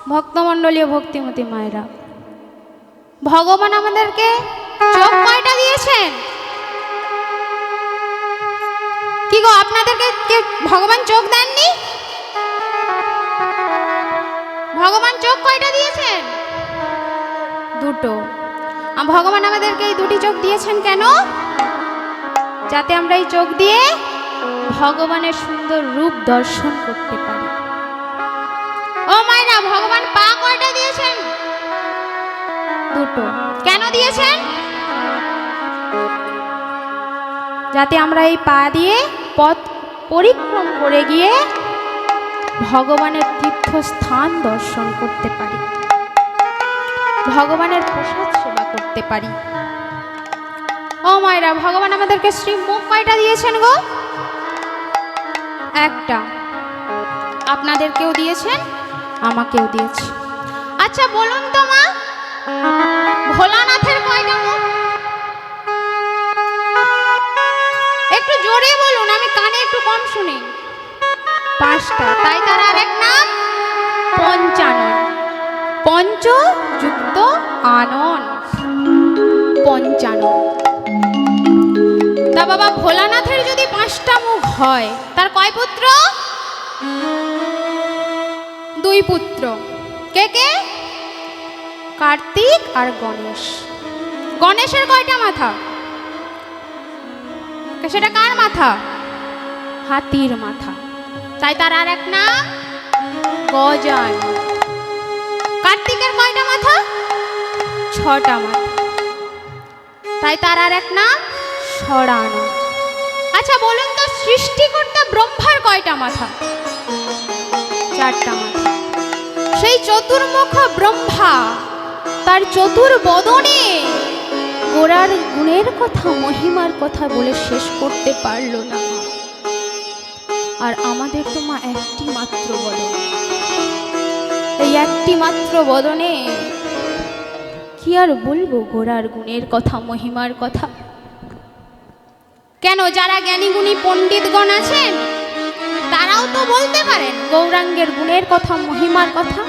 ভক্তমণ্ডলী ও ভক্তিমতী মায়েরা, ভগবান আমাদেরকে চোখ কয়টা দিয়েছেন? কি গো, আপনাদেরকে ভগবান চোখ দেননি? ভগবান চোখ কয়টা দিয়েছেন? দুটো। ভগবান আমাদেরকে এই দুটি চোখ দিয়েছেন কেন? যাতে আমরা এই চোখ দিয়ে ভগবানের সুন্দর রূপ দর্শন করতে পারি। ও মায়েরা, ভগবান পা কয়টা দিয়েছেন? দুটো। কেন দিয়েছেন? যাতে আমরা এই পা দিয়ে পথ পরিক্রম করে গিয়ে ভগবানের তীর্থস্থান দর্শন করতে পারি, ভগবানের প্রসাদ সেবা করতে পারি। ও মায়েরা, ভগবান আমাদেরকে শ্রীমুখ কয়টা দিয়েছেন গো? একটা। আপনাদেরকেও দিয়েছেন, আমাকেও দিয়েছে। আচ্ছা বলুন তো মা, ভোলানাথের কয়টা মুখ? একটু জোরে বলুন, আমি কানে একটু কম শুনি। পাঁচটা। তাই তার আরেক নাম পঞ্চানন। পঞ্চ যুক্ত আনন, পঞ্চানন। তা বাবা, ভোলানাথের যদি পাঁচটা মুখ হয়, তার কয় পুত্র? দুই পুত্র। কে কে? কার্তিক আর গণেশ। গণেশের কয়টা মাথা? সেটা কার মাথা? হাতির মাথা। তাই তার আর এক নাম গজানন। কার্তিকের কয়টা মাথা? ছটা মাথা। তাই তার আর এক নাম ষড়ানন। আচ্ছা বলুন তো, সৃষ্টিকর্তা ব্রহ্মার কয়টা মাথা? চারটা মাথা। সেই চতুর্মুখ ব্রহ্মা তার চতুর্বদনে গোরার গুণের কথা, মহিমার কথা বলে শেষ করতে পারল না। আর আমাদের তো মা একটি মাত্র বদন। এই একটি মাত্র বদনে কি আর বলবো গোরার গুণের কথা, মহিমার কথা? কেন, যারা জ্ঞানী গুণী পণ্ডিতগণ আছেন তারাও তো বলতে পারেন গৌরাঙ্গের গুণের কথা, মহিমার কথা?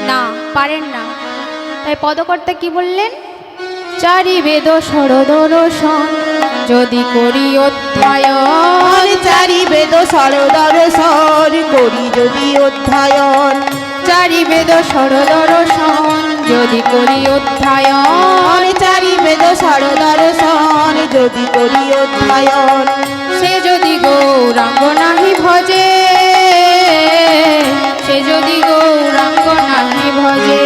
না, পারেন না। তাই পদকর্তা কি বললেন? চারি বেদ সরদর্শন যদি করি অধ্যায়ন, চারি বেদ সরদর্শন করি যদি অধ্যায়ন, চারি বেদ সরদর্শন যদি করি অধ্যায়ন, চারি বেদ সরদর্শন যদি করি অধ্যায়ন, সে যদি গৌরাঙ্গ নাহি ভজে, সে যদি গৌরাঙ্গ নাহি ভজে,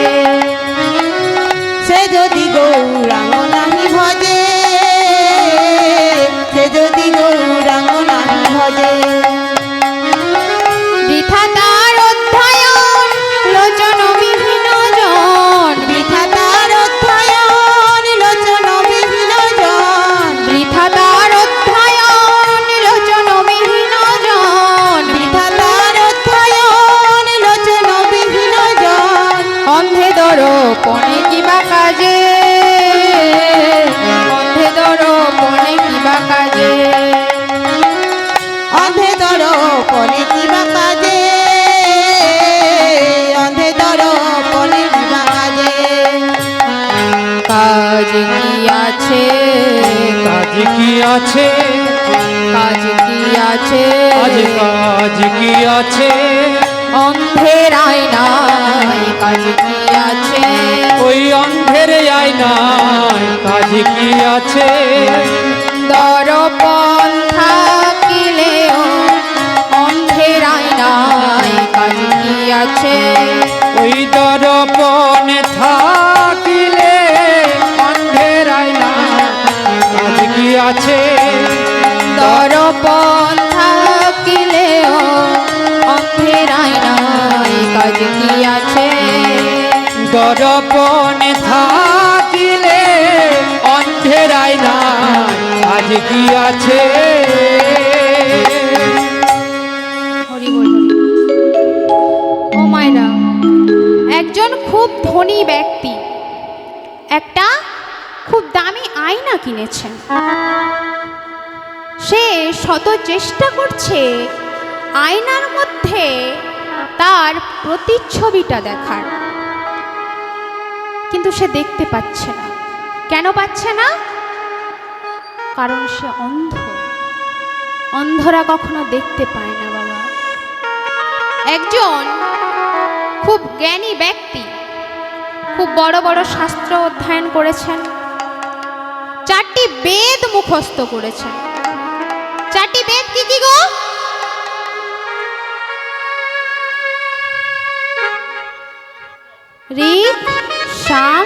সে যদি গৌরাঙ্গ নাহি ভজে, সে যদি গৌরাঙ্গ নাহি ভজে, বৃথা তার অধ্যায়ন লোচন বিহীন জন, বৃথা তার অধ্যায়ন লোচন বিহীন জন, বৃথা তার অধ্যায়ন লোচন বিহীন জন, বৃথা তার অধ্যায়ন লোচন বিহীন জন, অন্ধে দর্পণে কিবা কাজে, অন্ধে দর্পণে কিবা কাজে, অন্ধে দর্পণে কিবা কাজে, অন্ধে দর্পণে কিবা কাজে, কাজ কি আছে, কাজ কি আছে, কাজ কি আছে, আজ কাজ কি আছে, অন্ধের আয়নায় কাজ কি আছে, ওই অন্ধের আয়নায় কাজ কি আছে, দর্পণ থাকিলেও অন্ধের আয়নায় কাজ কি আছে, ওই দর্পণে থাকিলে অন্ধের আয়নায় কাজ কি আছে, দর্পণ থাকিলেও অন্ধের আয়নায় কাজ কি আছে, দর্পণে থাকিলে অন্ধের আয়নায় কাজ কি আছে। হরি বল হরি। ও মায়েরা, একজন খুব ধনী ব্যক্তি একটা খুব দামি আয়না কিনেছেন। সে শত চেষ্টা করছে আয়নার মধ্যে তার প্রতিচ্ছবিটা দেখার, কিন্তু সে দেখতে পাচ্ছে না। কেন পাচ্ছে না? কারণ সে অন্ধ। অন্ধরা কখনো দেখতে পায় না বাবা। একজন খুব জ্ঞানী ব্যক্তি, খুব বড় বড় শাস্ত্র অধ্যয়ন করেছেন, 4টি বেদ মুখস্থ করেছেন। 4টি বেদ কি কি গো? ঋক, সাম,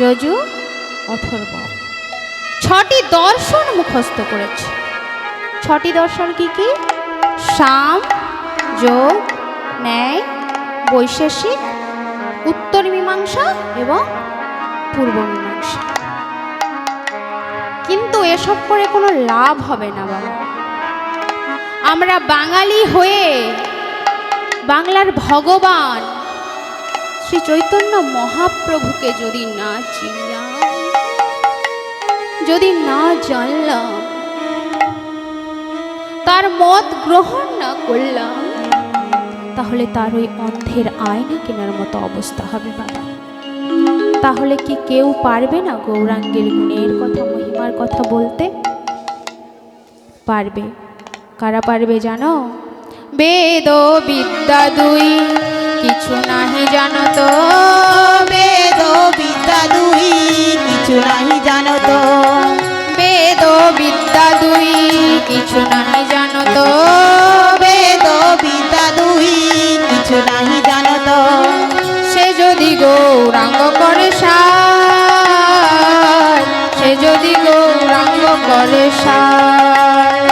যজু, অথর্ব। 6টি দর্শন মুখস্থ করেছে। 6টি দর্শন কি কি? সাম, যোগ, ন্যায়, বৈশেষিক, উত্তর মীমাংসা এবং পূর্ব মীমাংসা। কিন্তু এসব করে কোনো লাভ হবে না বাবা। আমরা বাঙালি হয়ে বাংলার ভগবান শ্রী চৈতন্য মহাপ্রভুকে যদি না চিনলাম, যদি না জানলাম, তার মত গ্রহণ না করলাম, তাহলে তার ওই অন্ধের আয়না কেনার মতো অবস্থা হবে বাবা। তাহলে কি কেউ পারবে না গৌরাঙ্গের গুণের কথা, মহিমার কথা বলতে? পারবে। কারা পারবে জানো? বেদ বিদ্যা দুই কিছু নাহি জানো তো, বেদ বিদ্যা দুই কিছু নাহি জানো তো, বেদ বিদ্যা দুই কিছু নাহি জানো তো, বেদ বিদ্যা দুই কিছু নাহি জানো তো, সে যদি গৌরাঙ্গ করে সার, সে যদি গৌরাঙ্গ করে সার,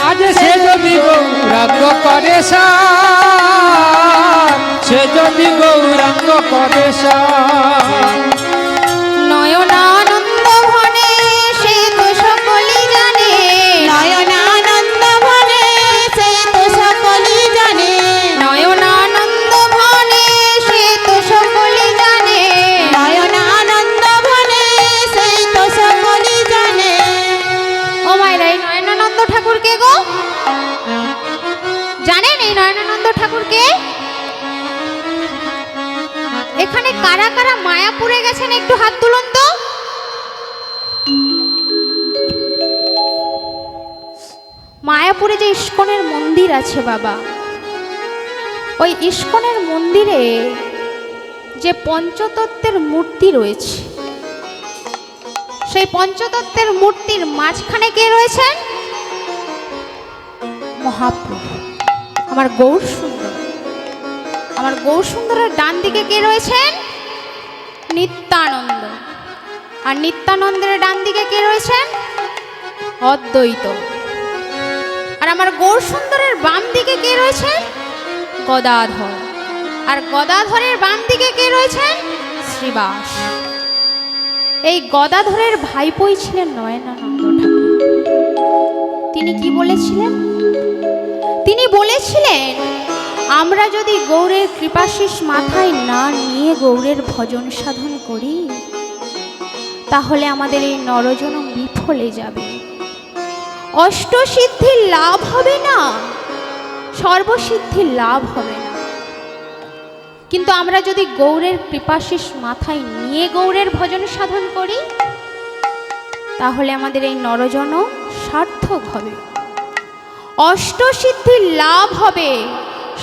আজ সে যদি গৌরাঙ্গ করে সার, সে যদি গৌরাঙ্গ করে সার, নয়নানন্দ ভনে সে তো সকলই জানে, নয়নানন্দ ভনে সে তো সকলই জানে, নয়নানন্দ ভনে সে তো সকলই জানে, নয়নানন্দ ভনে সে তো সকলই জানে। ও মায়েরা, এই নয়নানন্দ ঠাকুর কে গো? জানেন এই নয়নানন্দ ঠাকুরকে? এখানে কারা কারা মায়াপুরে গেছেন একটু হাত তুলুন তো। মায়াপুরে যে ইস্কনের মন্দির আছে বাবা, ওই ইস্কনের মন্দিরে যে পঞ্চতত্ত্বের মূর্তি রয়েছে, সেই পঞ্চতত্ত্বের মূর্তির মাঝখানে কে রয়েছেন? মহাপ্রভু, আমার গৌর সুন্দর। আমার গৌর সুন্দরের ডান দিকে কে রয়েছেন? নিত্যানন্দ। আর নিত্যানন্দের ডান দিকে কে রয়েছেন? অদ্বৈত। আর আমার গৌর সুন্দরের বাম দিকে কে রয়েছেন? গদাধর। আর গদাধরের বাম দিকে কে রয়েছেন? শ্রীবাস। এই গদাধরের ভাইপোই ছিলেন নয়নানন্দ ঠাকুর। তিনি কি বলেছিলেন? তিনি বলেছিলেন, আমরা যদি গৌরের কৃপাশিস মাথায় না নিয়ে গৌরের ভজন সাধন করি, তাহলে আমাদের এই নরজনম বিফলে যাবে, অষ্টসিদ্ধির লাভ হবে না, সর্বসিদ্ধির লাভ হবে না। কিন্তু আমরা যদি গৌরের কৃপাশিস মাথায় নিয়ে গৌরের ভজন সাধন করি, তাহলে আমাদের এই নরজনম সার্থক হবে, অষ্টসিদ্ধির লাভ হবে,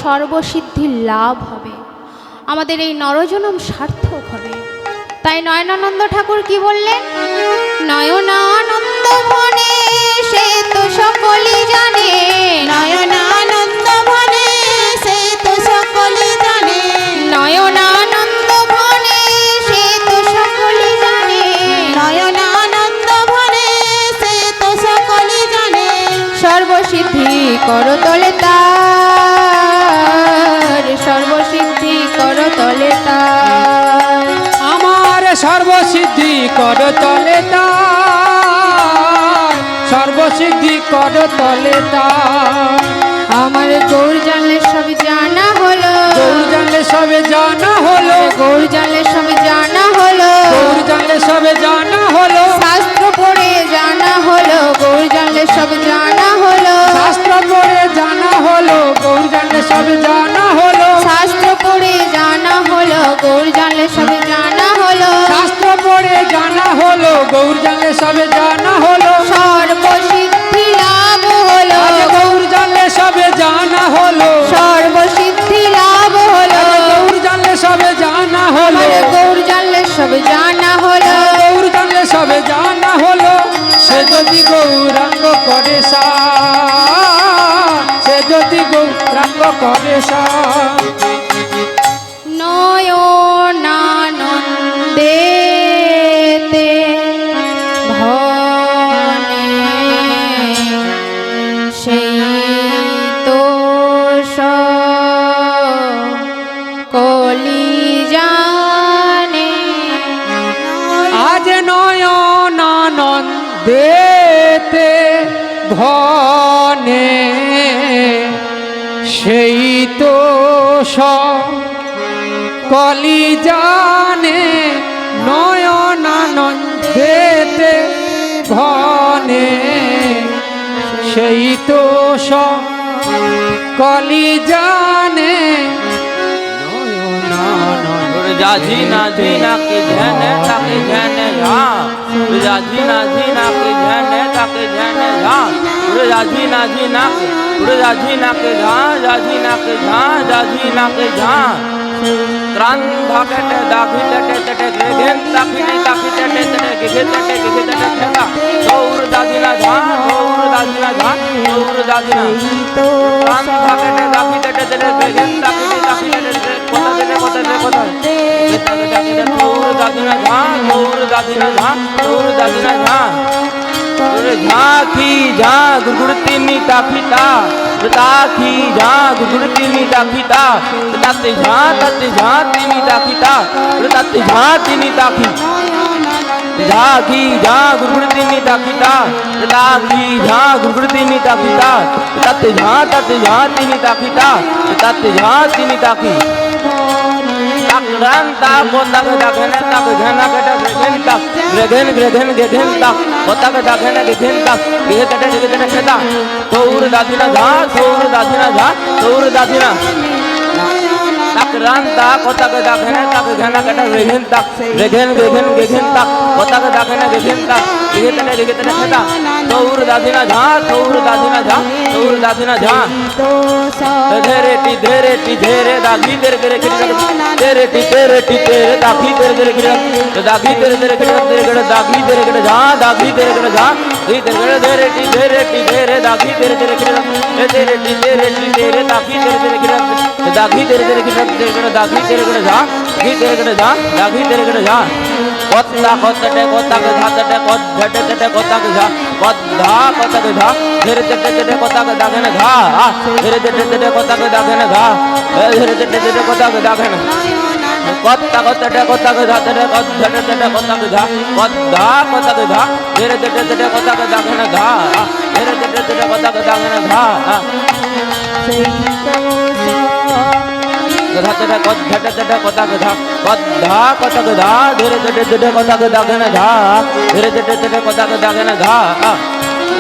সর্বসিদ্ধির লাভ হবে, আমাদের এই নরজনম সার্থক হবে। তাই নয়নানন্দ ঠাকুর কি বললেন? নয়নানন্দ ভনে সে তো সকলই জানে, নয়নানন্দ ভনে সে তো সকলই জানে, নয়নানন্দ ভনে সে তো সকলই জানে, নয়নানন্দ ভনে সে তো সকলই জানে, সর্বসিদ্ধি করতলে তার, সর্বসিদ্ধি করতলে তার, আমার সর্বসিদ্ধি কর তলে তার, সর্বসিদ্ধি কর তলে তার, আমার গৌর জানলে সব জানা হলো, গৌর জানলে সবে জানা হলো, গৌর জানলে সব জানা হলো, গৌর জানলে সবে জানা হলো, শাস্ত্র পড়ে জানা হলো, গৌর জানলে সব জানা হলো, শাস্ত্র পড়ে জানা হলো, গৌর জানলে সবে জানা হলো, জানলে সবে জানা হলো শাস্ত্র পড়ে জানা হলো গৌর জানলে সবে জানা হলো সর্বসিদ্ধি লাভ হলো আজ গৌর জানলে সবে জানা হলো সর্বসিদ্ধি লাভ হলো গৌর জানলে সবে জানা হলো আমার গৌর জানলে সবে জানা হলো গৌর জানলে সবে জানা হলো সে যদি গৌরাঙ্গ করে সে যদি গৌরাঙ্গ করে নয়নানন্দেতে ভনে সেই তো কলি জানে আজ নয়নানন্দেতে ভনে সেই তো কলি জানে নয়নানন্দেতে ভনে সেই তো কলি জানে जा जीना जीना के झने ताके झने झा जा जीना जीना के झने ताके झने झा जा जीना जीना के झा जा जीना के झा जा जीना के झा क्रांत भागटे दाखी टटे टटे ग्रेगेन ताकी नहीं ताकी टटे टटे गिगे टटे खेता गौर दादीना झा गौर दादीना झा गौर दादीना क्रांत भागटे दाखी टटे टटे ग्रेगेन ताकी नहीं ताकी टटे कोता दे कोता गौर दादीना झा गौर दादीना झा गौर दादीना झा झाकी झा गुड़गुड़ती नी ताकीता ताकी झा गुड़गुड़ती नी ताकीता तत्ते झा तिनी ताकीता तत्ते झा तिनी ताकी झाकी झा गुड़गुड़ती नी ताकीता ताकी झा गुड़गुड़ती नी ताकीता तत्ते झा तिनी ताकीता तत्ते झा तिनी ताकी रंता कोता के दाखने तक घना के दाखने तक ग्रेगन तक कोता के दाखने के घन तक ये तटे खेता तौर दादीना झा तौर दादीना झा तौर दादीना तक रंता कोता के दाखने तक घना के ग्रेगन तक ग्रेगन तक कोता के दाखने के घन तक ये तटे खेता तौर दादीना झा तौर दादीना झा तौर दादीना झा धेरे दागी तेरे तेरे दागी तेरे दागी तेरे दागी तेरे झा दागी तेरे झा धेरे दागी तेरे दागी तेरे दागी तेरे झा दागी तेरे झा कोता कोतटे कोता के झा तटे कोत झटे तटे कोता के झा कोत धा कोता के झा धेरे तटे कोता के दागे ने घा धेरे तटे कोता के दागे ने घा धेरे तटे कोता के दागे ने कोता कोतटे कोता के झा तटे कोत झटे तटे कोता के झा कोत धा कोता के झा धेरे तटे कोता के दागे ने घा धेरे तटे कोता के दागे ने घा गधा तटे कोत झटे तटे कोता के झा कोत धा कोता के झा धेरे तटे कोता के दागे ने घा धेरे तटे कोता के दागे ने घा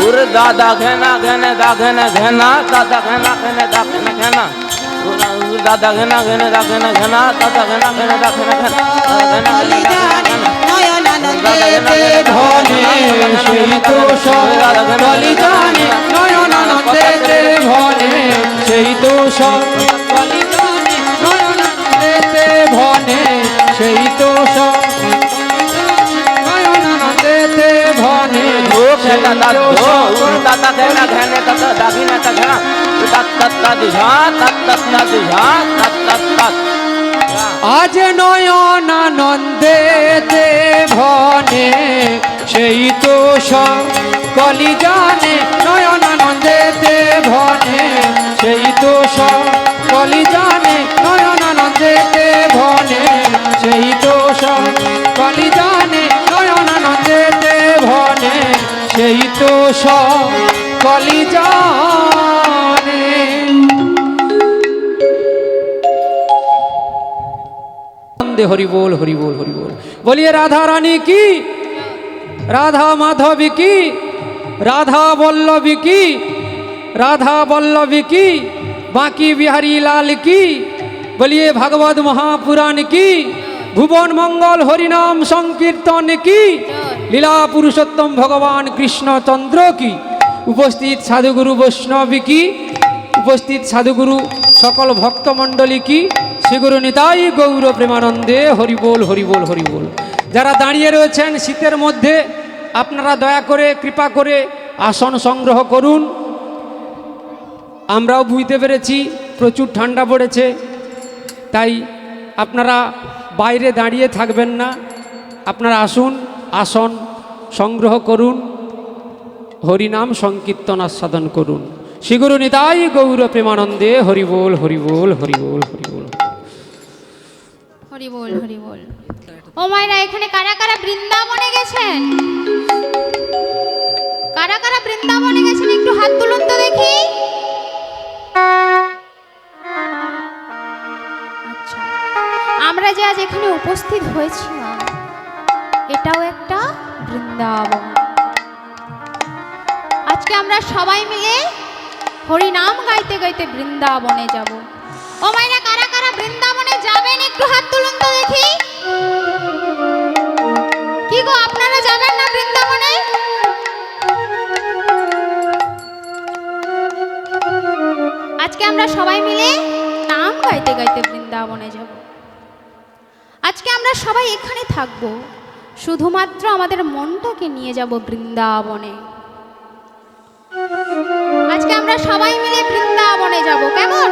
उर दादा घना घने दाघने घना दादा घना घने दाघने घना दादा घना घने दाघने घना दादा घना घने दाघने घना घना ভনে সেই তো কলি জানে নয়নানন্দেতে ভনে সেই তো কলি জানে নয়নানন্দেতে ভনে সেই তো নয়নানন্দেতে ভনে दादा घना घने दादा दाघिना घना तत्ता दिझा तत्ता दिझा तत्ता আজ নয়নানন্দেতে ভনে সেই তো কলি জানে নয়নানন্দেতে ভনে সেই তো কলি জানে নয়নানন্দেতে ভনে সেই তো কলি জানে নয়নানন্দেতে ভনে সেই তো কলি জানে। हरि बोल हरि बोल हरि बोल। बोलिए राधा रानी की, राधा माधवी की, राधा वल्लभी की, राधा वल्लभी की, बांकी बिहारी लाल की। बोलिए भागवत महापुराण की, ভুবন মঙ্গল হরিনাম সংকীর্তন কি, লীলা পুরুষোত্তম ভগবান কৃষ্ণচন্দ্র কি, উপস্থিত সাধুগুরু বৈষ্ণব কি, উপস্থিত সাধুগুরু সকল ভক্তমণ্ডলী কি, শ্রীগুরু নিতাই গৌর প্রেমানন্দে হরিবোল হরিবোল হরিবোল। যারা দাঁড়িয়ে রয়েছেন শীতের মধ্যে, আপনারা দয়া করে কৃপা করে আসন সংগ্রহ করুন। আমরাও বুঝতে পেরেছি প্রচুর ঠান্ডা পড়েছে, তাই আপনারা বাইরে দাঁড়িয়ে থাকবেন না, আপনারা আসুন, আসন সংগ্রহ করুন, হরিনাম সংকীর্তন আস্বাদন করুন। শ্রীগুরু নিতাই গৌর প্রেমানন্দে হরিবোল হরিবোল হরিবোল হরিবোল। হরি বল হরি বল। ও মায়েরা, এখানে কারা কারা বৃন্দাবনে গেছেন? কারা কারা বৃন্দাবনে গেছেন একটু হাত তুলুন তো দেখি। আচ্ছা, আমরা যে আজ এখানে উপস্থিত হয়েছি না, এটাও একটা বৃন্দাবন। আজকে আমরা সবাই মিলে হরি নাম গাইতে গাইতে বৃন্দাবনে যাব। ও মায়েরা, কারা কারা বৃন্দাবনে যাবেন একটু হাত তুলুন তো দেখি। কি গো, আপনারা যাবেন না বৃন্দাবনে? আজকে আমরা সবাই মিলে নাম গাইতে গাইতে বৃন্দাবনে যাব। আজকে আমরা সবাই এখানে থাকব, শুধুমাত্র আমাদের মনটাকে নিয়ে যাব বৃন্দাবনে। আজকে আমরা সবাই মিলে বৃন্দাবনে যাব, কেমন?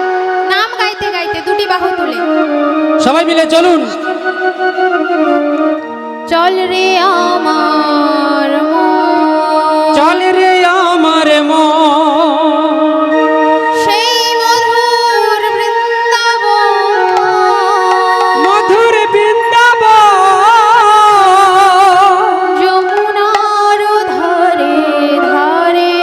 নাম গাইতে গাইতে দুটি বাহু তুলে সবাই মিলে চলুন। চল রে আমার মন, চল রে আমার মন, সেই মধুর বৃন্দাবন, মধুর বৃন্দাবন, যমুনার ধারে ধারে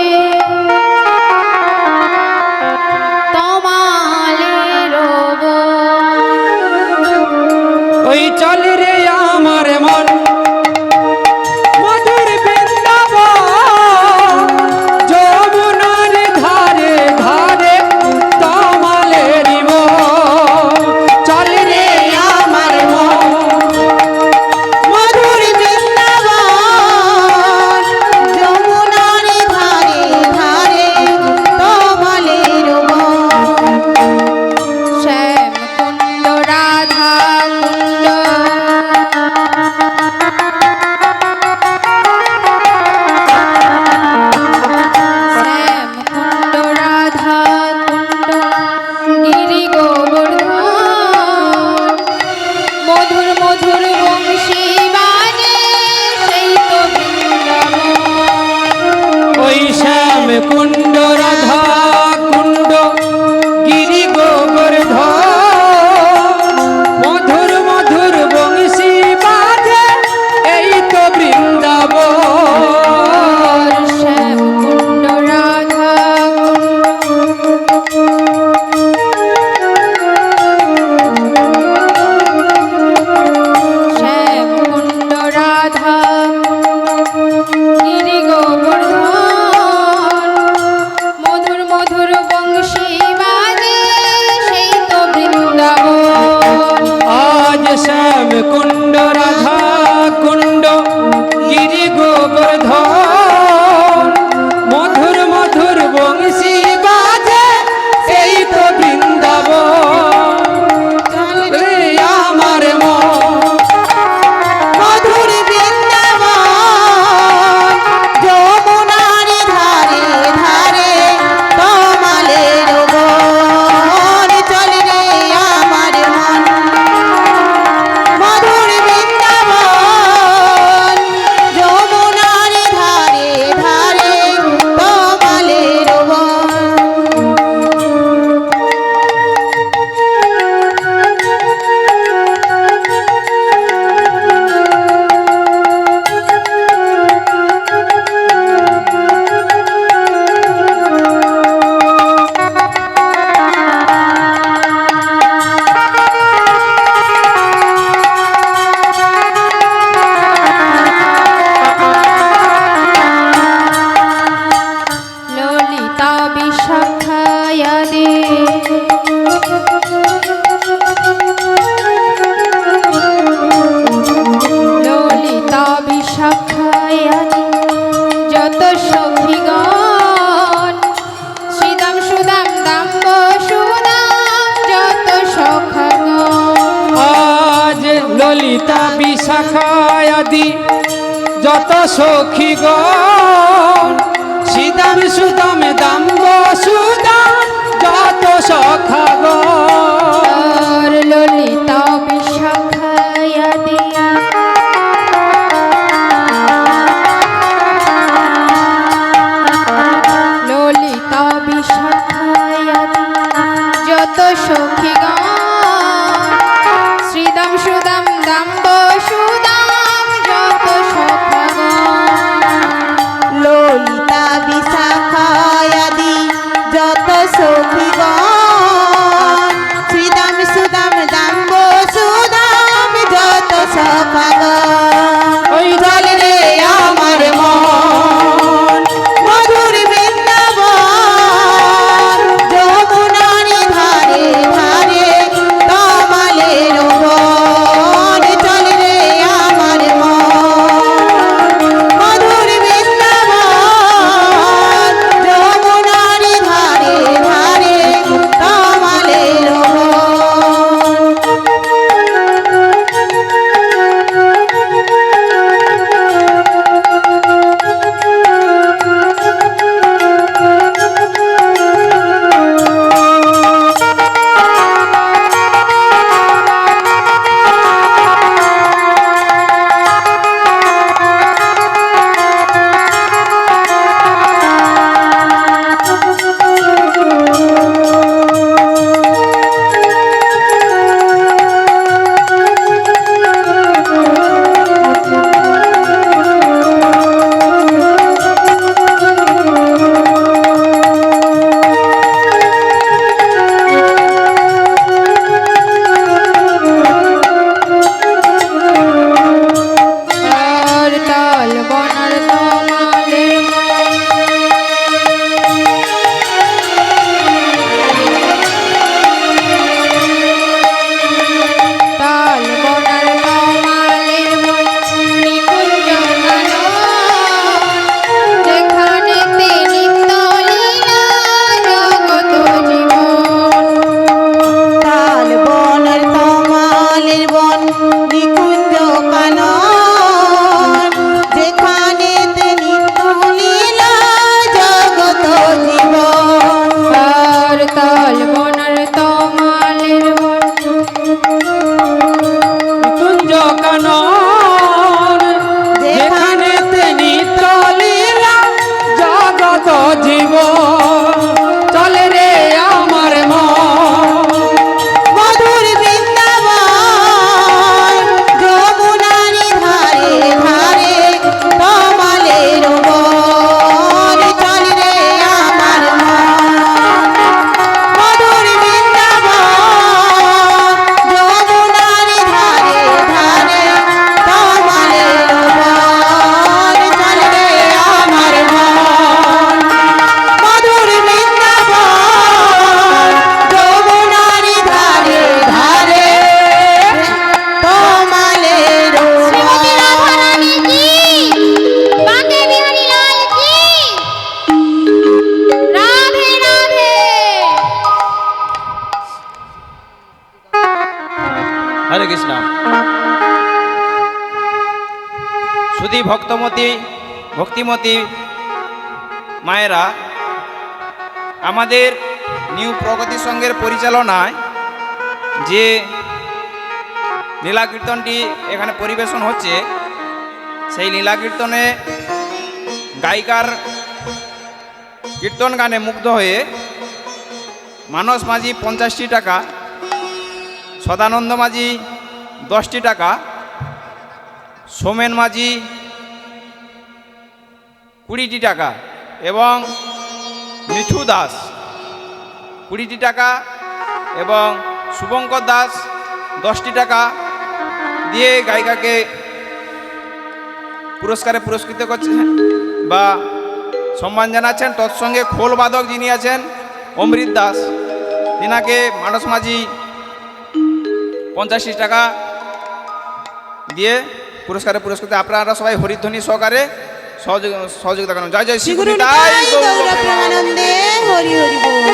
তমালের বন। ওই চল রে আমার মন, মধুর বৃন্দাবন, যমুনার ধারে ধারে তমালের বন। চল রে আমার মন, মধুর বৃন্দাবন, যমুনার ধারে ধারে তমালের বন। শ্যাম কুণ্ড রাধা কুণ্ড, শ্যাম কুণ্ড রাধা কুণ্ড, গিরি গোবর্ধন, মধুর মধুর বংশী বাজে সেই তো বৃন্দাবন। ওই শ্যাম কুণ্ড রাধা কুণ্ড গিরি গোবর্ধন, মধুর মধুর বংশী বাজে এই তো বৃন্দাবন। শ্যাম কুণ্ড রাধা শ্যাম কুণ্ড রাধা গিরি গোবর্ধন, মধুর মধুর বংশী বাজে সেই তো বৃন্দাবন। আজ শ্যাম কুণ্ড রাধা কুণ্ড গিরি গোবর্ধন, মধুর মধুর বংশী বাজে এই তো বৃন্দাবন। চল রে আমার মন, মধুর বৃন্দাবন, যমুনার ধারে ধারে তমালের বন। চল রে আমার মন, মধুর বৃন্দাবন, ললিতা বিশাখা আদি যত সখী গণ সীতাম সুদাম দাম্ব সুদাম যত সখা গণ ললিতা বিশাখায়াদি ললিতা বিশাখায়াদি যত সখীগণ শ্রীদাম সুদাম দাম্ব সুদাম যত সখাগণ ললিতা বিশাখায়াদি যত সখীগণ শ্রীদাম সুদাম দাম্ব সুদাম যত সখাগণ ওই চল রে আমার মন মধুর বৃন্দাবন যমুনারি ধারে ধারে তমালের বন চল রে আমার মন মধুর বৃন্দাবন যমুনারি ধারে ধারে তমালের বন তাল বনার তমালের তাল বনার তমালের নিকুঞ্জ কানন যেখানে নিত্য লীলা জগত জীবন তাল বনের তমালের বন নিকুঞ্জ কানন যেখানে নিত্য লীলা জগত জীবন আর তাল বনার তমালের কুঞ্জ কানন যেখানে নিত্য লীলা জগত জীবন চলে রে আমার মন মধুর বৃন্দাবন যমুনারি ধারে ধারে তমালের বন চল রে আমার মন মধুর বৃন্দাবন যমুনারি ধারে ধারে তমালের বন চল রে আমার মন মধুর বৃন্দাবন যমুনারি ধারে ধারে তমালের শ্রীমতী রাধারানী কি বাঁকে বিহারী লাল কি রাধে রাধে হরে কৃষ্ণ সুধী ভক্তিমতী মায়েরা, আমাদের নিউ প্রগতি সংঘের পরিচালনায় যে লীলা কীর্তনটি এখানে পরিবেশন হচ্ছে, সেই লীলা কীর্তনে গায়িকার কীর্তন গানে মুগ্ধ হয়ে মানস মাঝি 50টি টাকা, সদানন্দ মাঝি 10টি টাকা, সোমেন মাঝি 20টি টাকা এবং মিঠু দাস 20টি টাকা এবং শুভঙ্কর দাস 10টি টাকা দিয়ে গায়িকাকে পুরস্কারে পুরস্কৃত করছেন বা সম্মান জানাচ্ছেন। তৎসঙ্গে খোল বাদক যিনি আছেন অমৃত দাস, তিনাকে মানস মাঝি 85 টাকা দিয়ে পুরস্কারে পুরস্কৃত। আপনারা সবাই হরিধ্বনি সহকারে সহযোগিতা করেন। জয় জয় শ্রী শ্রী গুরু নিতাই নিতাই গৌর গৌর প্রেমানন্দে। প্রেমানন্দে হরি হরি বল।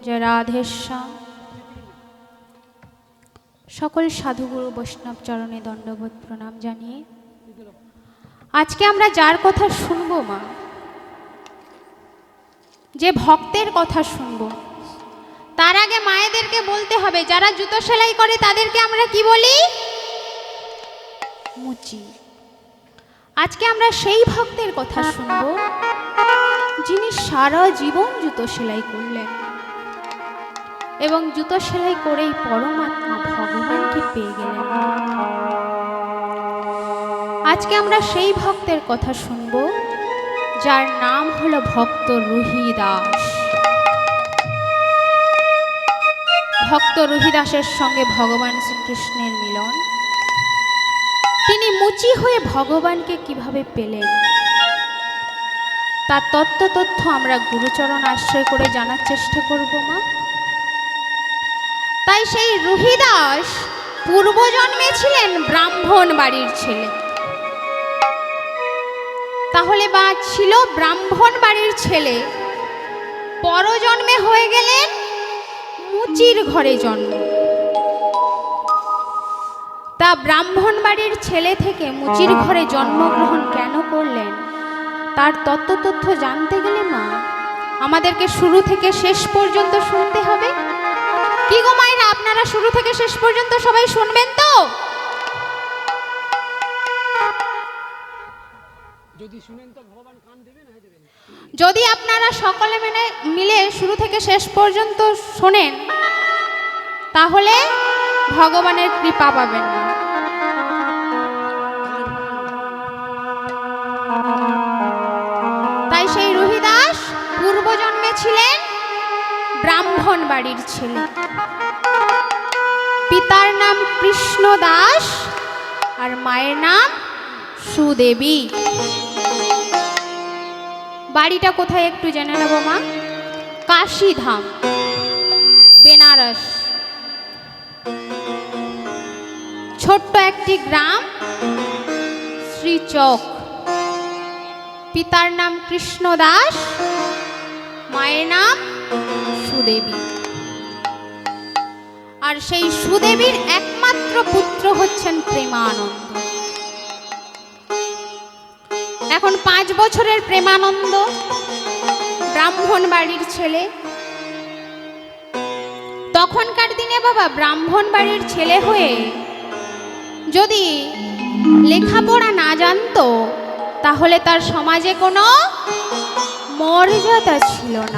জয় রাধেশ্যাম। সকল সাধুগুরু বৈষ্ণব চরণে দণ্ডবোধ প্রণাম জানিয়ে আজকে আমরা যার কথা শুনবো মা, যে ভক্তের কথা শুনবো, তার আগে মায়েদেরকে বলতে হবে যারা জুতো সেলাই করে তাদেরকে আমরা কি বলি? মুচি। আজকে আমরা সেই ভক্তের কথা শুনবো যিনি সারা জীবন জুতো সেলাই করলেন এবং জুতো সেলাই করেই পরমাত্মা ভগবানকে পেয়ে গেলেন। আজকে আমরা সেই ভক্তের কথা শুনব যার নাম হলো ভক্ত রুহিদাস। ভক্ত রুহিদাসের সঙ্গে ভগবান শ্রীকৃষ্ণের মিলন। তিনি মুচি হয়ে ভগবানকে কিভাবে পেলেন তার তথ্য আমরা গুরুচরণ আশ্রয় করে জানার চেষ্টা করব মা। তাই সেই রুহিদাস পূর্বজন্মে ছিলেন ব্রাহ্মণ বাড়ির ছেলে। তাহলে বা ছিল ব্রাহ্মণ বাড়ির ছেলে, পরজন্মে হয়ে গেলেন মুচির ঘরে জন্ম। তা ব্রাহ্মণ বাড়ির ছেলে থেকে মুচির ঘরে জন্মগ্রহণ কেন করলেন তার তথ্য জানতে গেলে মা আমাদেরকে শুরু থেকে শেষ পর্যন্ত শুনতে হবে। কি গো মায়েরা, আপনারা শুরু থেকে শেষ পর্যন্ত সবাই শুনবেন তো? যদি আপনারা সকলে মিলে শুরু থেকে শেষ পর্যন্ত শোনেন তাহলে ভগবানের কৃপা পাবেন না। তাই সেই রুহিদাস পূর্বজন্মে ছিলেন ব্রাহ্মণ বাড়ির ছেলে। পিতার নাম কৃষ্ণ দাস আর মায়ের নাম সুদেবী। বাড়িটা কোথায় একটু জেনে নেব মা। কাশীধাম, বেনারস। ছোট্ট একটি গ্রাম শ্রীচক। পিতার নাম কৃষ্ণ দাস, মায়ের নাম সুদেবী। আর সেই সুদেবীর একমাত্র পুত্র হচ্ছেন প্রেমানন্দ। এখন 5 বছরের প্রেমানন্দ, ব্রাহ্মণ বাড়ির ছেলে। তখনকার দিনে বাবা ব্রাহ্মণ বাড়ির ছেলে হয়ে যদি লেখাপড়া না জানতো তাহলে তার সমাজে কোনো মর্যাদা ছিল না।